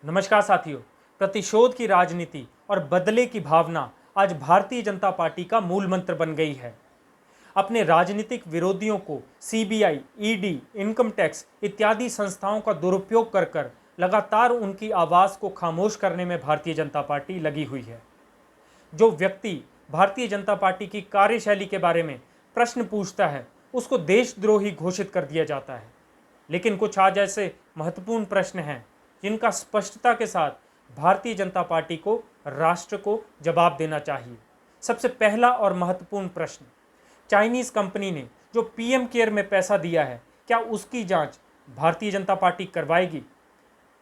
नमस्कार साथियों। प्रतिशोध की राजनीति और बदले की भावना आज भारतीय जनता पार्टी का मूल मंत्र बन गई है। अपने राजनीतिक विरोधियों को सीबीआई, ईडी, इनकम टैक्स इत्यादि संस्थाओं का दुरुपयोग कर लगातार उनकी आवाज को खामोश करने में भारतीय जनता पार्टी लगी हुई है। जो व्यक्ति भारतीय जनता पार्टी की कार्यशैली के बारे में प्रश्न पूछता है, उसको देशद्रोही घोषित कर दिया जाता है। लेकिन कुछ आज ऐसे महत्वपूर्ण प्रश्न हैं जिनका स्पष्टता के साथ भारतीय जनता पार्टी को, राष्ट्र को जवाब देना चाहिए। सबसे पहला और महत्वपूर्ण प्रश्न, चाइनीज कंपनी ने जो पीएम केयर में पैसा दिया है, क्या उसकी जांच भारतीय जनता पार्टी करवाएगी?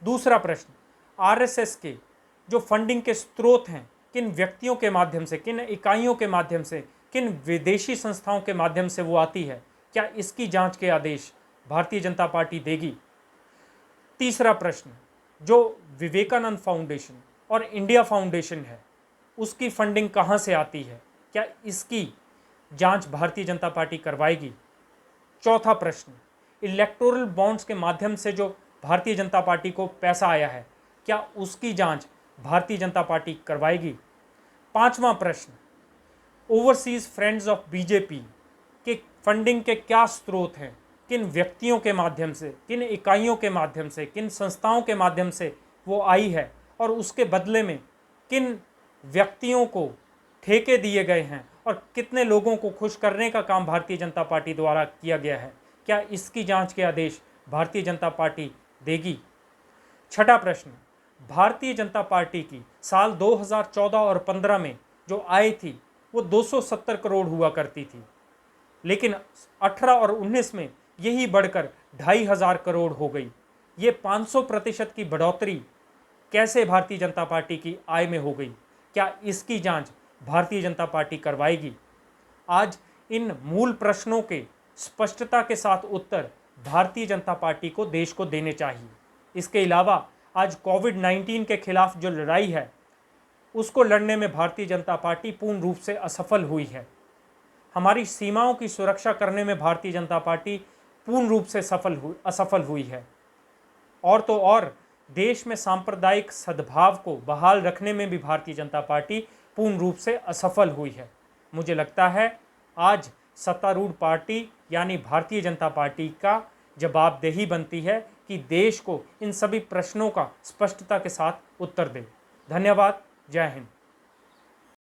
दूसरा प्रश्न, आरएसएस के जो फंडिंग के स्रोत हैं, किन व्यक्तियों के माध्यम से, किन इकाइयों के माध्यम से, किन विदेशी संस्थाओं के माध्यम से वो आती है, क्या इसकी जांच के आदेश भारतीय जनता पार्टी देगी? तीसरा प्रश्न, जो विवेकानंद फाउंडेशन और इंडिया फाउंडेशन है, उसकी फंडिंग कहां से आती है, क्या इसकी जांच भारतीय जनता पार्टी करवाएगी? चौथा प्रश्न, इलेक्टोरल बॉन्ड्स के माध्यम से जो भारतीय जनता पार्टी को पैसा आया है, क्या उसकी जांच भारतीय जनता पार्टी करवाएगी? पांचवा प्रश्न, ओवरसीज फ्रेंड्स ऑफ बीजेपी के फंडिंग के क्या स्रोत हैं, किन व्यक्तियों के माध्यम से, किन इकाइयों के माध्यम से, किन संस्थाओं के माध्यम से वो आई है और उसके बदले में किन व्यक्तियों को ठेके दिए गए हैं और कितने लोगों को खुश करने का काम भारतीय जनता पार्टी द्वारा किया गया है, क्या इसकी जांच के आदेश भारतीय जनता पार्टी देगी? छठा प्रश्न, भारतीय जनता पार्टी की साल 2014 और 15 में जो आय थी वो 270 करोड़ हुआ करती थी, लेकिन 18 और 19 में यही बढ़कर 2,500 करोड़ हो गई। ये 500% की बढ़ोतरी कैसे भारतीय जनता पार्टी की आय में हो गई? क्या इसकी जांच भारतीय जनता पार्टी करवाएगी? आज इन मूल प्रश्नों के स्पष्टता के साथ उत्तर भारतीय जनता पार्टी को, देश को देने चाहिए। इसके अलावा आज कोविड-19 के खिलाफ जो लड़ाई है, उसको लड़ने में भारतीय जनता पार्टी पूर्ण रूप से असफल हुई है। हमारी सीमाओं की सुरक्षा करने में भारतीय जनता पार्टी पूर्ण रूप से असफल हुई है। और तो और देश में सांप्रदायिक सद्भाव को बहाल रखने में भी भारतीय जनता पार्टी पूर्ण रूप से असफल हुई है। मुझे लगता है आज सत्तारूढ़ पार्टी यानी भारतीय जनता पार्टी का जवाबदेही बनती है कि देश को इन सभी प्रश्नों का स्पष्टता के साथ उत्तर दे। धन्यवाद। जय हिंद।